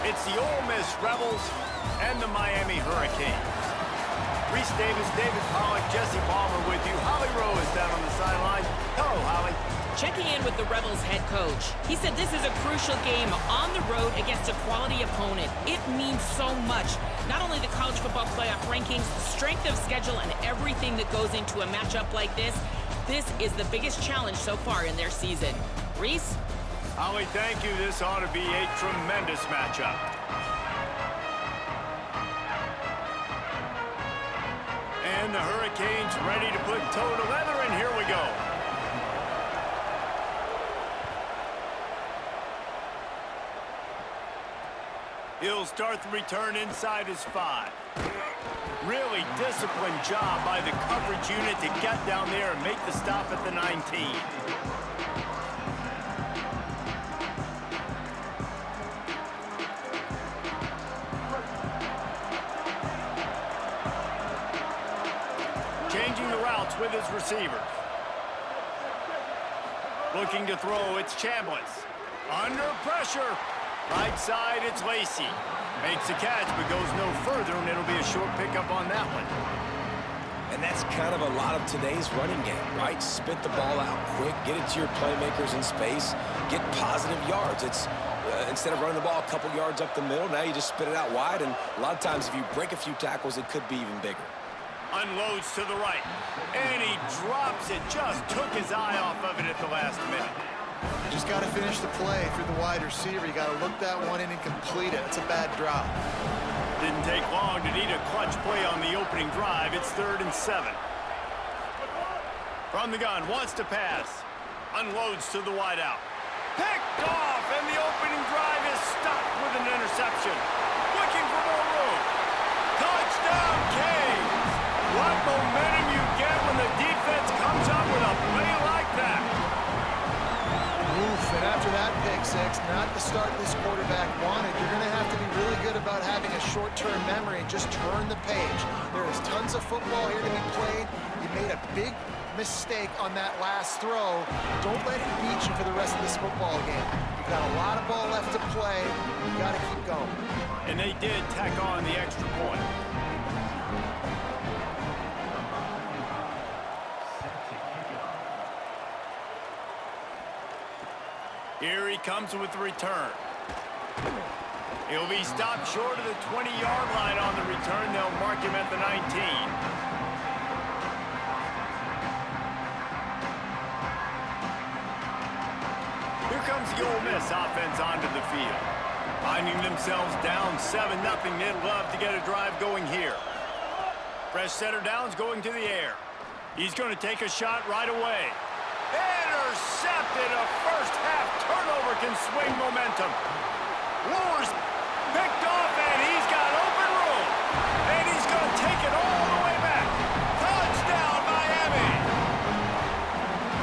It's the Ole Miss Rebels and the Miami Hurricanes. Reese Davis, David Pollack, Jesse Palmer with you. Holly Rowe is down on the sideline. Hello, Holly. Checking in with the Rebels head coach. He said this is a crucial game on the road against a quality opponent. It means so much. Not only the college football playoff rankings, strength of schedule, and everything that goes into a matchup like this. This is the biggest challenge so far in their season. Reese? Holly, thank you. This ought to be a tremendous matchup. And the Hurricanes ready to put toe to leather, and here we go. He'll start the return inside his 5. Really disciplined job by the coverage unit to get down there and make the stop at the 19. Changing the routes with his receiver. Looking to throw, it's Chambliss. Under pressure. Right side, it's Lacey. Makes the catch, but goes no further, and it'll be a short pickup on that one. And that's kind of a lot of today's running game, right? Spit the ball out quick, get it to your playmakers in space, get positive yards. It's instead of running the ball a couple yards up the middle, now you just spit it out wide, and a lot of times if you break a few tackles, it could be even bigger. Unloads to the right, and he drops it. Just took his eye off of it at the last minute. Just got to finish the play through the wide receiver. You got to look that one in and complete it. It's a bad drop. Didn't take long to need a clutch play on the opening drive. It's 3rd and 7. From the gun, wants to pass. Unloads to the wideout. Picked off, and the opening drive is stopped with an interception. Looking for more room. Touchdown, Canes! What momentum you get when the defense comes up with a play like that. Oof, and after that pick six, not the start this quarterback wanted. You're going to have to be really good about having a short-term memory and just turn the page. There is tons of football here to be played. You made a big mistake on that last throw. Don't let it beat you for the rest of this football game. You've got a lot of ball left to play. You got to keep going. And they did tack on the extra point. Here he comes with the return. He'll be stopped short of the 20-yard line on the return. They'll mark him at the 19. Here comes the Ole Miss offense onto the field. Finding themselves down 7-0. They'd love to get a drive going here. Fresh setter downs going to the air. He's going to take a shot right away. Intercepted. A first-half turnover can swing momentum. Lures picked off, and he's got open room. And he's going to take it all the way back. Touchdown, Miami.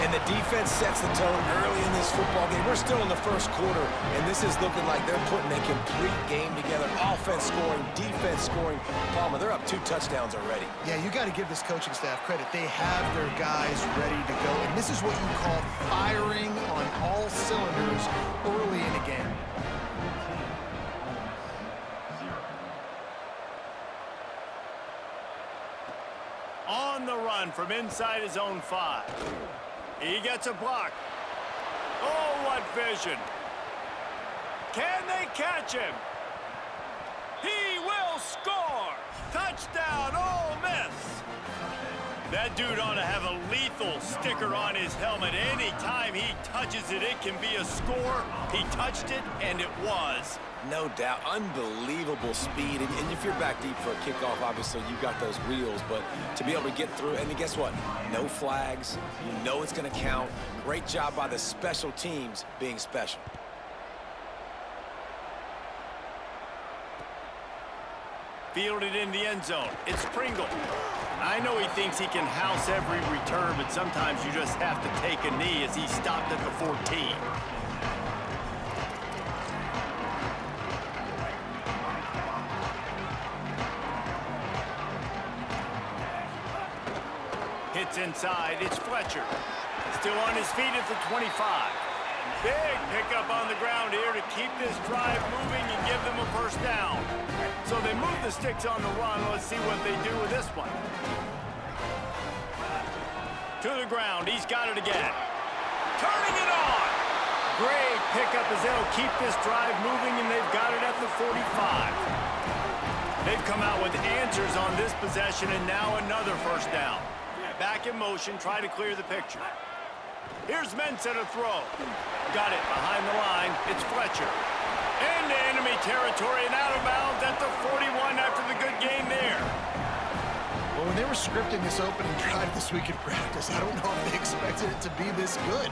And the defense sets the tone early in this football game. We're still in the first quarter, and this is looking like they're putting a complete game together. Offense scoring, defense scoring. Palmer, they're up 2 touchdowns already. Yeah, you got to give this coaching staff credit. They have their guys ready to go, and this is what you call firing on all cylinders early in a game. On the run from inside his own 5. He gets a block. Oh, what vision. Can they catch him? He will score. Touchdown, Ole Miss. That dude ought to have a lethal sticker on his helmet. Anytime he touches it, it can be a score. He touched it, and it was. No doubt. Unbelievable speed. And if you're back deep for a kickoff, obviously you got those wheels. But to be able to get through, and guess what? No flags. You know it's going to count. Great job by the special teams being special. Fielded in the end zone. It's Pringle. I know he thinks he can house every return, but sometimes you just have to take a knee as he stopped at the 14. Hits inside. It's Fletcher. Still on his feet at the 25. Big pickup on the ground here to keep this drive moving and give them a first down. So they move the sticks on the run. Let's see what they do with this one. To the ground. He's got it again. Turning it on. Great pickup as they'll keep this drive moving, and they've got it at the 45. They've come out with answers on this possession, and now another first down. Back in motion, try to clear the picture. Here's Mensah to throw. Got it behind the line. It's Fletcher. Into enemy territory and out of bounds at the 41 after the good game there. Well, when they were scripting this opening drive this week in practice, I don't know if they expected it to be this good.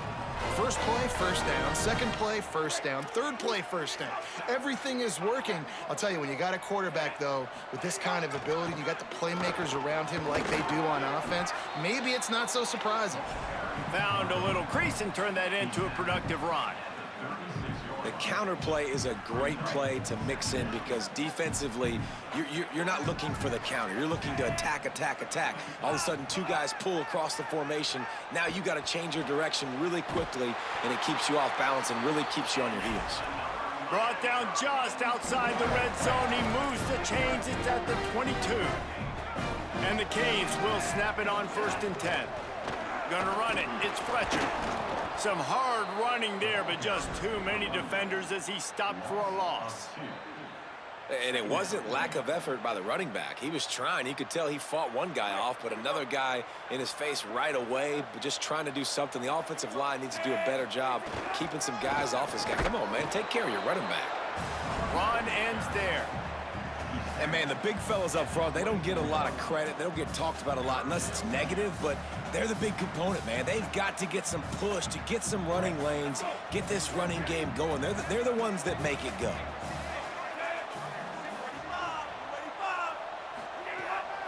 First play, first down. Second play, first down. Third play, first down. Everything is working. I'll tell you, when you got a quarterback, though, with this kind of ability, you got the playmakers around him like they do on offense, maybe it's not so surprising. Found a little crease and turned that into a productive run. The counter play is a great play to mix in because defensively, you're not looking for the counter. You're looking to attack, attack, attack. All of a sudden, two guys pull across the formation. Now you got to change your direction really quickly, and it keeps you off balance and really keeps you on your heels. Brought down just outside the red zone. He moves the chains. It's at the 22. And the Canes will snap it on 1st and 10. Gonna run it. It's Fletcher. Some hard running there, but just too many defenders as he stopped for a loss. And it wasn't lack of effort by the running back. He was trying. You could tell he fought one guy off, but another guy in his face right away, but just trying to do something. The offensive line needs to do a better job keeping some guys off his guy. Come on, man. Take care of your running back. Run ends there. And, man, the big fellas up front, they don't get a lot of credit. They don't get talked about a lot unless it's negative, but they're the big component, man. They've got to get some push, to get some running lanes, get this running game going. They're the ones that make it go.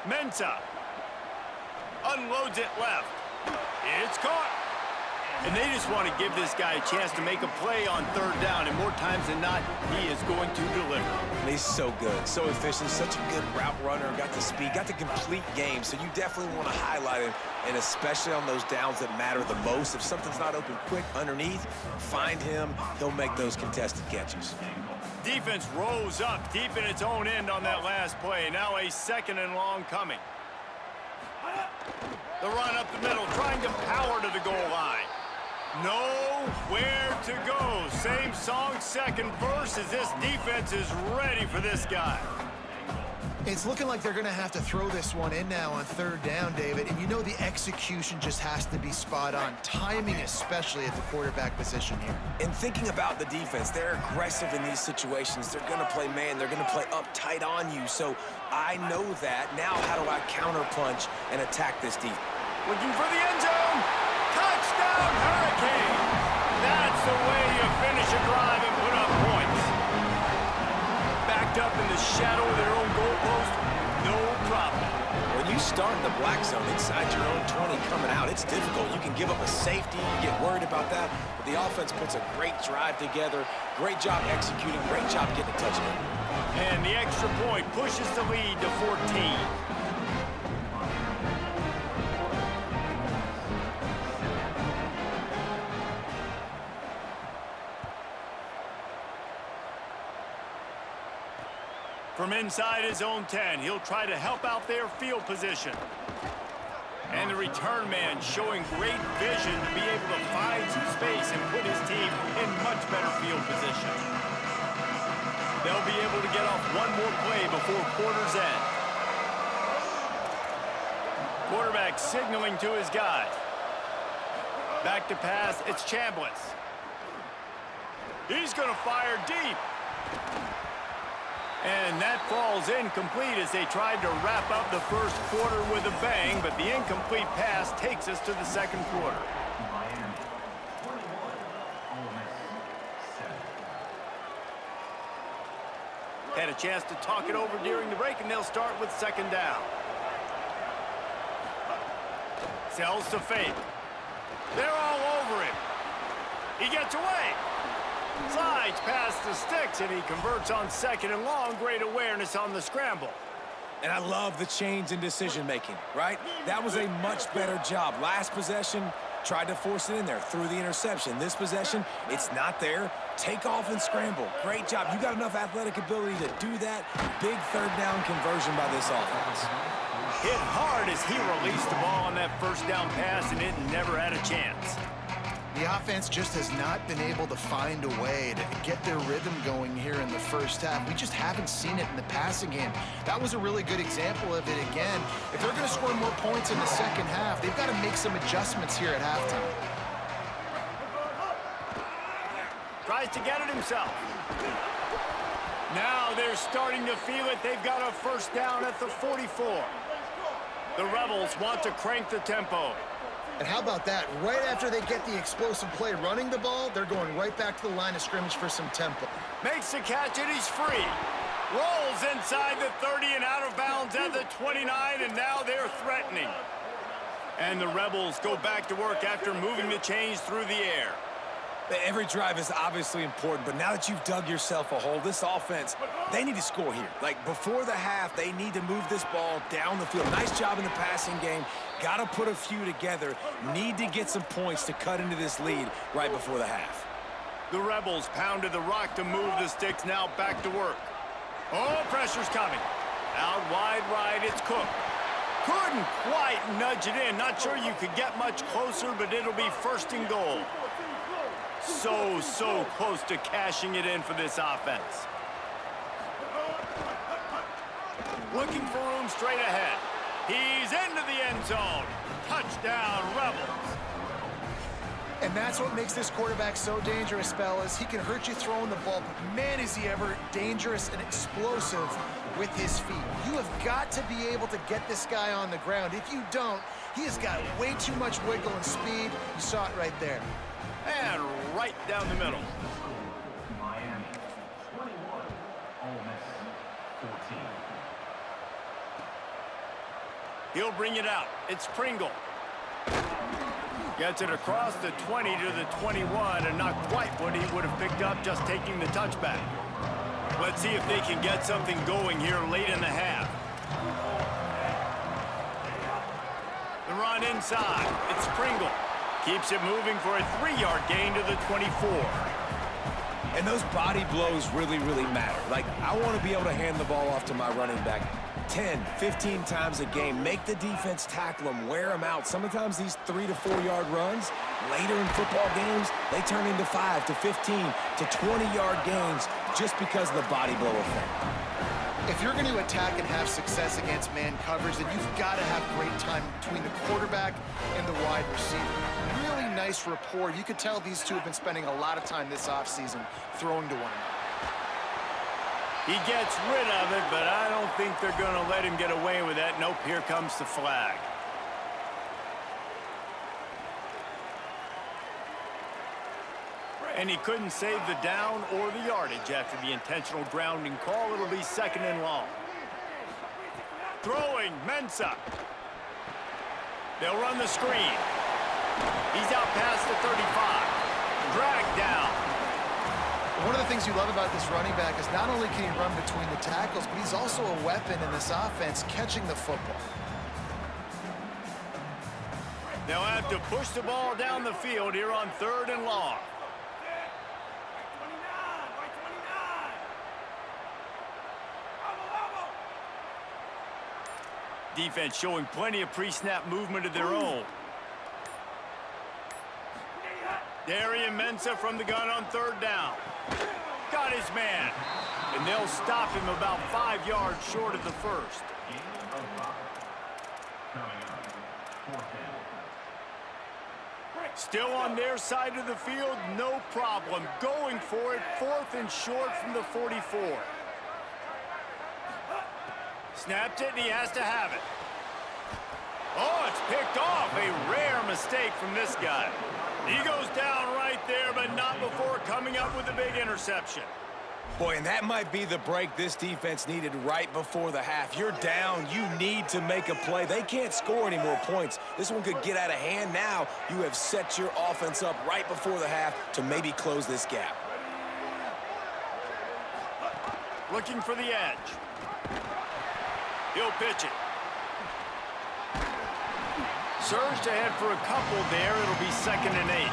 Mensah unloads it left. It's caught. And they just want to give this guy a chance to make a play on 3rd down, and more times than not, he is going to deliver. And he's so good, so efficient, such a good route runner, got the speed, got the complete game, so you definitely want to highlight him, and especially on those downs that matter the most. If something's not open quick underneath, find him. He'll make those contested catches. Defense rose up deep in its own end on that last play. Now a 2nd and long coming. The run up the middle, trying to power to the goal line. Nowhere to go. Same song, second verse, as this defense is ready for this guy. It's looking like they're going to have to throw this one in now on 3rd down, David. And you know the execution just has to be spot on. Timing especially at the quarterback position here. And thinking about the defense, they're aggressive in these situations. They're going to play man. They're going to play up tight on you. So I know that. Now how do I counterpunch and attack this defense? Looking for the end zone. Touchdown, Hurricanes. That's the way you finish a drive and put up points. Backed up in the shadow of their own goalpost, no problem. When you start in the black zone inside your own 20 coming out, it's difficult. You can give up a safety, you get worried about that, but the offense puts a great drive together, great job executing, great job getting a touchdown. And the extra point pushes the lead to 14. From inside his own 10, he'll try to help out their field position. And the return man showing great vision to be able to find some space and put his team in much better field position. They'll be able to get off one more play before quarter's end. Quarterback signaling to his guys. Back to pass, it's Chambliss. He's going to fire deep. And that falls incomplete as they tried to wrap up the first quarter with a bang, but the incomplete pass takes us to the second quarter. Had a chance to talk it over during the break, and they'll start with 2nd down. Sells to fake. They're all over him. He gets away. Slides past the sticks, and he converts on 2nd and long. Great awareness on the scramble. And I love the change in decision-making, right? That was a much better job. Last possession, Tried to force it in there through the interception. This possession, it's not there. Take off and scramble. Great job. You got enough athletic ability to do that. Big third down conversion by this offense. Hit hard as he released the ball on that first down pass, and it never had a chance. The offense just has not been able to find a way to get their rhythm going here in the first half. We just haven't seen it in the passing game. That was a really good example of it again. If they're going to score more points in the second half, they've got to make some adjustments here at halftime. Tries to get it himself. Now they're starting to feel it. They've got a first down at the 44. The Rebels want to crank the tempo. And how about that? Right after they get the explosive play running the ball, they're going right back to the line of scrimmage for some tempo. Makes the catch, and he's free. Rolls inside the 30 and out of bounds at the 29, and now they're threatening. And the Rebels go back to work after moving the chains through the air. Every drive is obviously important, but now that you've dug yourself a hole, this offense, they need to score here. Like, before the half, they need to move this ball down the field. Nice job in the passing game. Got to put a few together. Need to get some points to cut into this lead right before the half. The Rebels pounded the rock to move the sticks, now back to work. Oh, pressure's coming. Out wide right, it's Cook. Couldn't quite nudge it in. Not sure you could get much closer, but it'll be first and goal. So close to cashing it in for this offense. Looking for room straight ahead. He's into the end zone. Touchdown, Rebels. And that's what makes this quarterback so dangerous, fellas. He can hurt you throwing the ball, but man, is he ever dangerous and explosive with his feet. You have got to be able to get this guy on the ground. If you don't, he has got way too much wiggle and speed. You saw it right there. And right down the middle. Miami, 21, Ole Miss, 14. He'll bring it out. It's Pringle. Gets it across the 20 to the 21, and not quite what he would have picked up just taking the touchback. Let's see if they can get something going here late in the half. The run inside. It's Pringle. Keeps it moving for a 3-yard gain to the 24. And those body blows really matter. Like, I want to be able to hand the ball off to my running back 10, 15 times a game. Make the defense tackle them, wear them out. Sometimes these 3 to 4 yard runs, later in football games, they turn into 5 to 15 to 20-yard gains just because of the body blow effect. If you're going to attack and have success against man coverage, then you've got to have great time between the quarterback and the wide receiver. Really nice rapport. You could tell these two have been spending a lot of time this offseason throwing to one another. He gets rid of it, but I don't think they're going to let him get away with that. Nope, here comes the flag. And he couldn't save the down or the yardage after the intentional grounding call. It'll be second and long. Throwing, Mensah. They'll run the screen. He's out past the 35. Dragged down. One of the things you love about this running back is not only can he run between the tackles, but he's also a weapon in this offense, catching the football. They'll have to push the ball down the field here on 3rd and long. Defense showing plenty of pre-snap movement of their own. Darian Mensah from the gun on 3rd down. Got his man. And they'll stop him about 5 yards short of the first. Still on their side of the field, no problem. Going for it, 4th and short from the 44. Snapped it, and he has to have it. Oh, it's picked off. A rare mistake from this guy. He goes down right there, but not before coming up with a big interception. Boy, and that might be the break this defense needed right before the half. You're down. You need to make a play. They can't score any more points. This one could get out of hand now. You have set your offense up right before the half to maybe close this gap. Looking for the edge. He'll pitch it. Surged ahead for a couple there. It'll be 2nd and 8.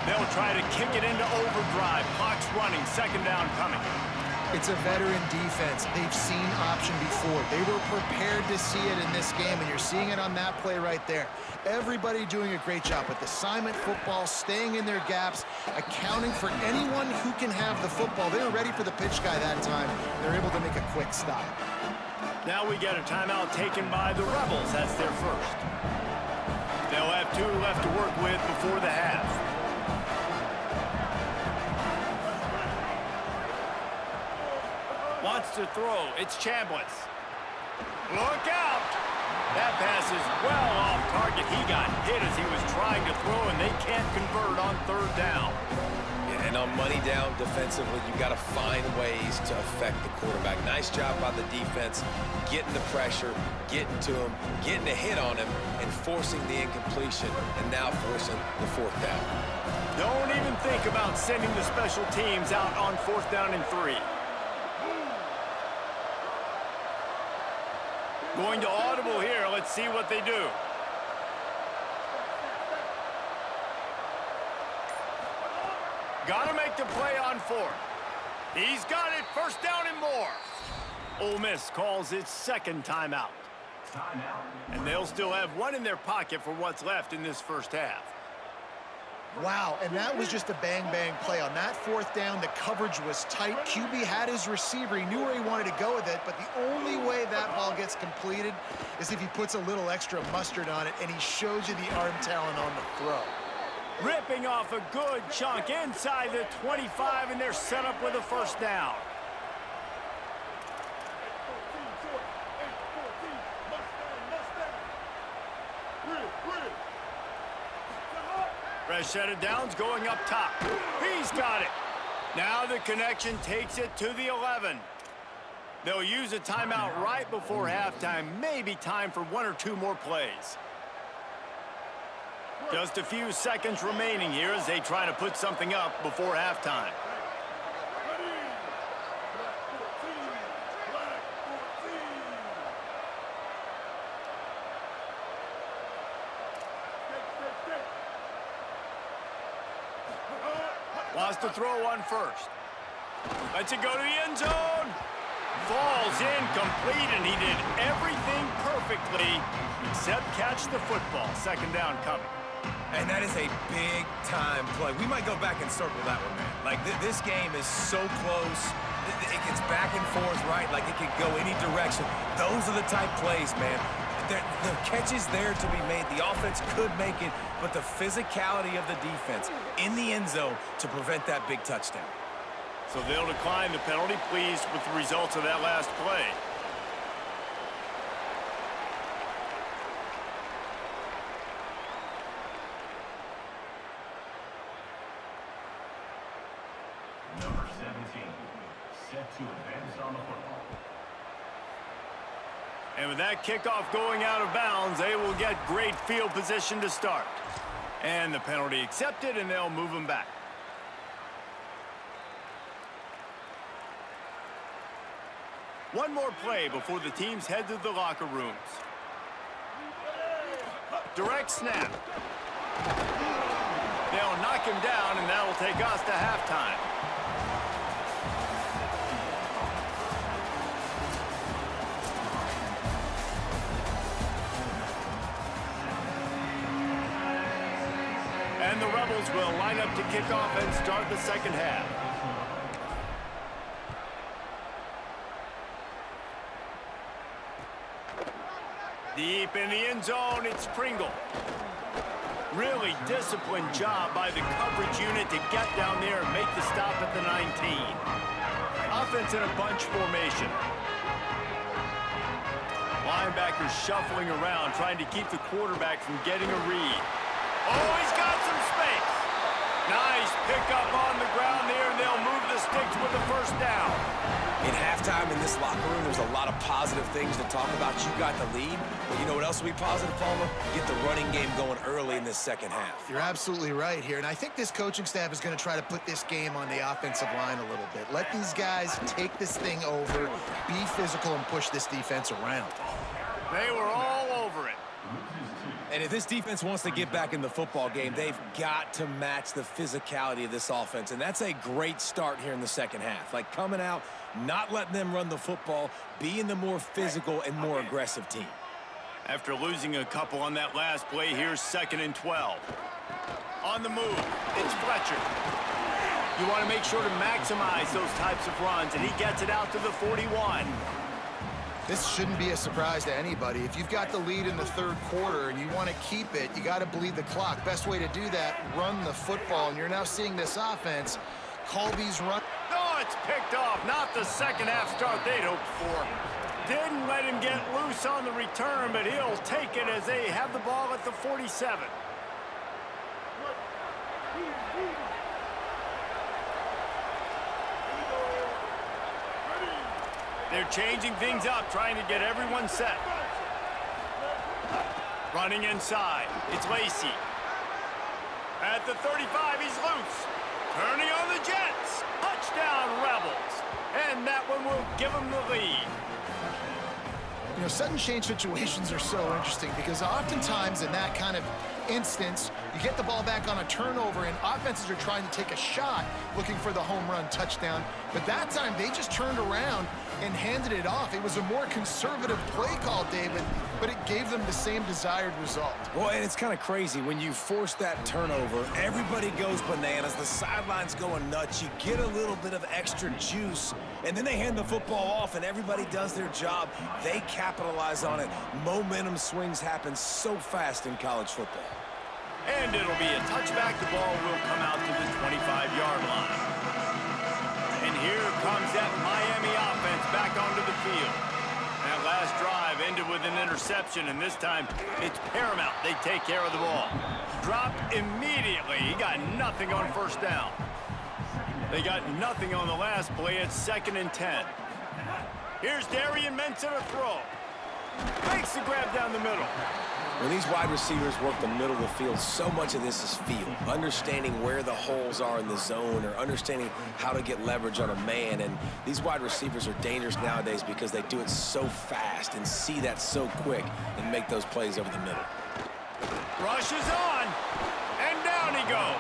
They'll try to kick it into overdrive. Clock's running. 2nd down coming. It's a veteran defense. They've seen option before. They were prepared to see it in this game, and you're seeing it on that play right there. Everybody doing a great job with assignment football, staying in their gaps, accounting for anyone who can have the football. They were ready for the pitch guy that time. They're able to make a quick stop. Now we get a timeout taken by the Rebels. That's their first. They'll have 2 left to work with before the half. Wants to throw. It's Chambliss. Look out! That pass is well off target. He got hit as he was trying to throw, and they can't convert on 3rd down. And on money down defensively, you've got to find ways to affect the quarterback. Nice job by the defense, getting the pressure, getting to him, getting a hit on him, and forcing the incompletion, and now forcing the 4th down. Don't even think about sending the special teams out on 4th down and 3. Going to audible here. Let's see what they do. Got to make the play on 4th. He's got it. 1st down and more. Ole Miss calls its 2nd timeout. And they'll still have 1 in their pocket for what's left in this 1st half. Wow, and that was just a bang-bang play. On that 4th down, the coverage was tight. QB had his receiver. He knew where he wanted to go with it, but the only way that ball gets completed is if he puts a little extra mustard on it, and he shows you the arm talent on the throw. Ripping off a good chunk inside the 25, and they're set up with a 1st down. Fresh set of downs going up top. He's got it. Now the connection takes it to the 11. They'll use a timeout right before halftime. Maybe time for 1 or 2 more plays. Just a few seconds remaining here as they try to put something up before halftime. Wants to throw on 1st. Lets it go to the end zone. Falls incomplete, and he did everything perfectly except catch the football. 2nd down coming. And that is a big-time play. We might go back and circle that one, man. Like, this game is so close. It gets back and forth, right? Like, it could go any direction. Those are the type plays, man. The catch is there to be made. The offense could make it, but the physicality of the defense in the end zone to prevent that big touchdown. So they'll decline the penalty, pleased with the results of that last play. Number 17, set to advance on the football. And with that kickoff going out of bounds, they will get great field position to start. And the penalty accepted, and they'll move them back. One more play before the teams head to the locker rooms. Direct snap. They'll knock him down, and that'll take us to halftime. And the Rebels will line up to kick off and start the 2nd half. Deep in the end zone, it's Pringle. Really disciplined job by the coverage unit to get down there and make the stop at the 19. Offense in a bunch formation. Linebackers shuffling around, trying to keep the quarterback from getting a read. Oh, he's got some space. Nice pickup on the ground there, and they'll move the sticks with the 1st down. In halftime in this locker room, there's a lot of positive things to talk about. You got the lead, but you know what else will be positive, Palmer? Get the running game going early in this 2nd half. You're absolutely right here, and I think this coaching staff is going to try to put this game on the offensive line a little bit. Let these guys take this thing over, be physical, and push this defense around. They were all over it. And if this defense wants to get back in the football game, they've got to match the physicality of this offense. And that's a great start here in the second half. Like coming out, not letting them run the football, being the more physical and more aggressive team. After losing a couple on that last play, here's 2nd and 12. On the move, it's Fletcher. You want to make sure to maximize those types of runs, and he gets it out to the 41. This shouldn't be a surprise to anybody. If you've got the lead in the third quarter and you want to keep it, you got to bleed the clock. Best way to do that, run the football. And you're now seeing this offense call these runs. Oh, it's picked off. Not the second half start they'd hoped for. Didn't let him get loose on the return, but he'll take it as they have the ball at the 47. They're changing things up, trying to get everyone set. Running inside, it's Lacy. At the 35, he's loose. Turning on the Jets. Touchdown, Rebels. And that one will give them the lead. You know, sudden change situations are so interesting because oftentimes in that kind of instance, you get the ball back on a turnover and offenses are trying to take a shot looking for the home run touchdown. But that time they just turned around and handed it off. It was a more conservative play call, David, but it gave them the same desired result. Well, and it's kind of crazy. When you force that turnover, everybody goes bananas. The sideline's going nuts. You get a little bit of extra juice, and then they hand the football off, and everybody does their job. They capitalize on it. Momentum swings happen so fast in college football. And it'll be a touchback. The ball will come out to the 25-yard line. And here comes that Miami offense back onto the field. That last drive ended with an interception, and this time it's paramount they take care of the ball. Dropped immediately. He got nothing on first down. They got nothing on the last play. It's 2nd and 10. Here's Darian Mensah to throw. Makes the grab down the middle. When these wide receivers work the middle of the field, so much of this is feel. Understanding where the holes are in the zone or understanding how to get leverage on a man. And these wide receivers are dangerous nowadays because they do it so fast and see that so quick and make those plays over the middle. Rush is on, and down he goes.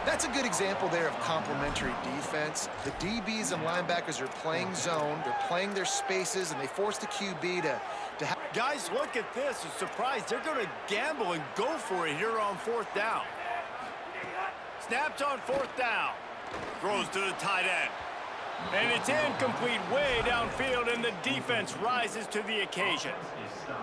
That's a good example there of complementary defense. The DBs and linebackers are playing zone, they're playing their spaces, and they force the QB to have... Guys, look at this. A surprise. They're going to gamble and go for it here on 4th down. Snaps on 4th down. Throws to the tight end. And it's incomplete way downfield, and the defense rises to the occasion.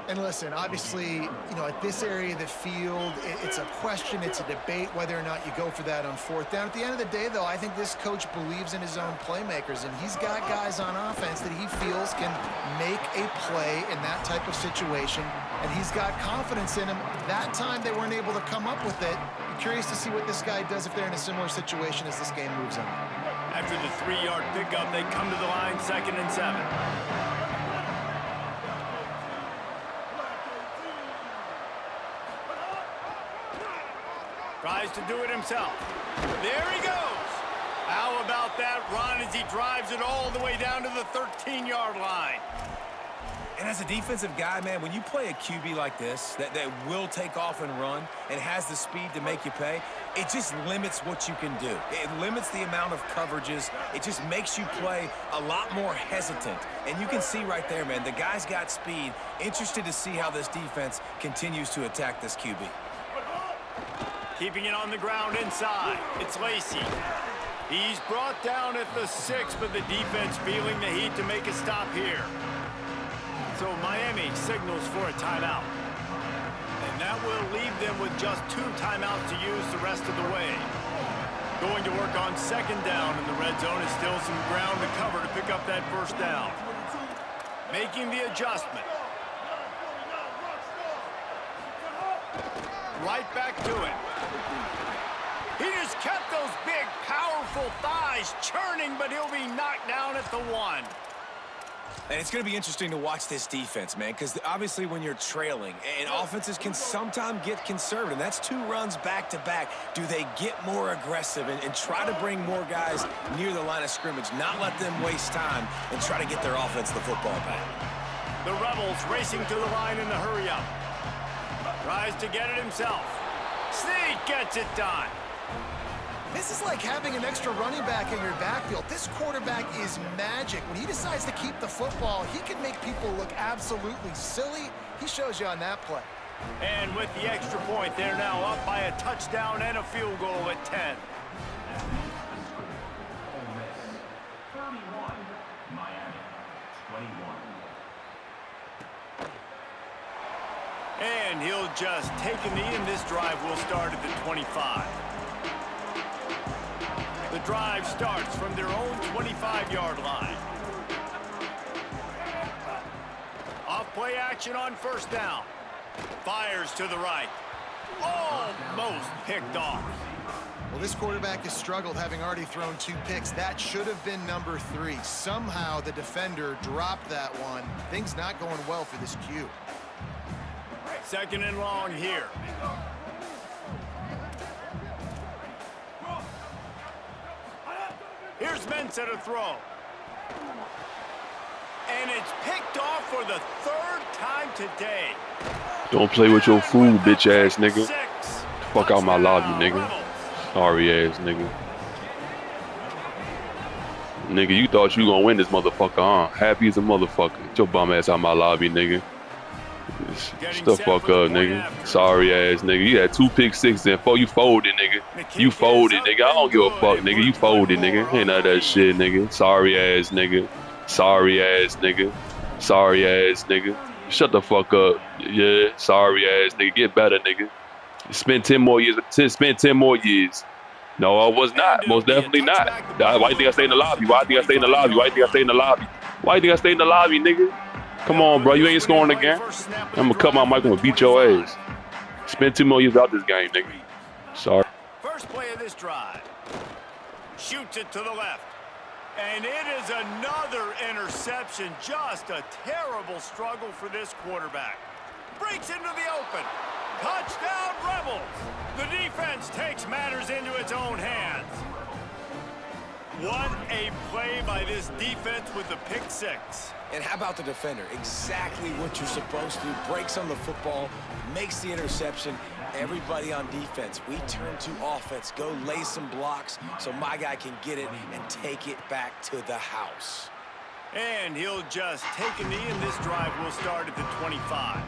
And listen, obviously, you know, at this area of the field, it's a question, it's a debate whether or not you go for that on 4th down. At the end of the day, though, I think this coach believes in his own playmakers, and he's got guys on offense that he feels can make a play in that type of situation, and he's got confidence in him. That time, they weren't able to come up with it. I'm curious to see what this guy does if they're in a similar situation as this game moves on. After the 3-yard pickup, they come to the line, 2nd and 7. Tries to do it himself. There he goes. How about that run as he drives it all the way down to the 13-yard line? And as a defensive guy, man, when you play a QB like this that will take off and run and has the speed to make you pay, it just limits what you can do. It limits the amount of coverages. It just makes you play a lot more hesitant. And you can see right there, man, the guy's got speed. Interested to see how this defense continues to attack this QB. Keeping it on the ground inside. It's Lacy. He's brought down at the 6, but the defense feeling the heat to make a stop here. So Miami signals for a timeout. And that will leave them with just 2 timeouts to use the rest of the way. Going to work on 2nd down, and the red zone is still some ground to cover to pick up that first down. Making the adjustment. Right back to it. He just kept those big, powerful thighs churning, but he'll be knocked down at the 1. And it's going to be interesting to watch this defense, man, because obviously when you're trailing, and offenses can sometimes get conservative. That's 2 runs back-to-back. Do they get more aggressive and try to bring more guys near the line of scrimmage, not let them waste time, and try to get their offense the football back? The Rebels racing to the line in the hurry-up. Tries to get it himself. Snead gets it done. This is like having an extra running back in your backfield. This quarterback is magic. When he decides to keep the football, he can make people look absolutely silly. He shows you on that play. And with the extra point, they're now up by a touchdown and a field goal at 10. Ole Miss 31, Miami 21. And he'll just take a knee, and this drive will start at the 25. The drive starts from their own 25-yard line. Off play action on first down. Fires to the right. Almost picked off. Well, this quarterback has struggled, having already thrown 2 picks. That should have been number 3. Somehow the defender dropped that one. Things not going well for this Q. Second and long here. Here's Mensah to throw. And it's picked off for the 3rd time today. Don't play with your fool, bitch ass nigga. Fuck out my lobby, nigga. Sorry ass nigga. Nigga, you thought you gonna win this motherfucker, huh? Happy as a motherfucker. Get your bum ass out my lobby, nigga. Shut the fuck up, nigga. Sorry ass nigga. You had 2 pick sixes and 4. You folded, nigga. You folded, nigga. I don't give a fuck, nigga. You folded, nigga. Ain't none of that shit, nigga. Sorry ass nigga. Sorry ass nigga. Sorry ass nigga. Shut the fuck up. Yeah. Sorry ass nigga. Get better, nigga. Spend 10 more years. Spend 10 more years. No, I was not. Most definitely not. Why do you think I stay in the lobby? Why do you think I stay in the lobby? Why do you think I stay in the lobby? Why do you think I stay in the lobby, nigga? Come on, bro. You ain't scoring again. I'm gonna cut my mic. I'm gonna beat your ass. Spend 2 more years out this game, nigga. Sorry. First play of this drive. Shoots it to the left. And it is another interception. Just a terrible struggle for this quarterback. Breaks into the open. Touchdown, Rebels. The defense takes matters into its own hands. What a play by this defense with the pick 6. And how about the defender? Exactly what you're supposed to do. Breaks on the football, makes the interception. Everybody on defense, we turn to offense. Go lay some blocks so my guy can get it and take it back to the house. And he'll just take a knee, and this drive will start at the 25.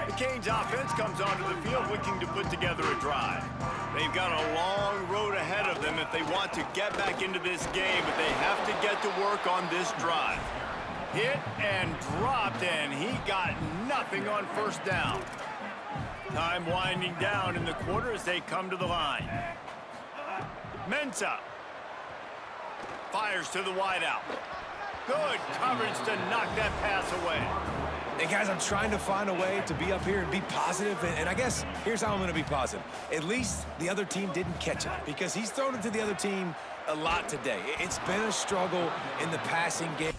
The Canes offense comes onto the field looking to put together a drive. They've got a long road ahead of them if they want to get back into this game, but they have to get to work on this drive. Hit and dropped, and he got nothing on first down. Time winding down in the quarter as they come to the line. Mensah fires to the wideout. Good coverage to knock that pass away. And guys, I'm trying to find a way to be up here and be positive, and I guess here's how I'm going to be positive. At least the other team didn't catch it, because he's thrown it to the other team a lot today. It's been a struggle in the passing game.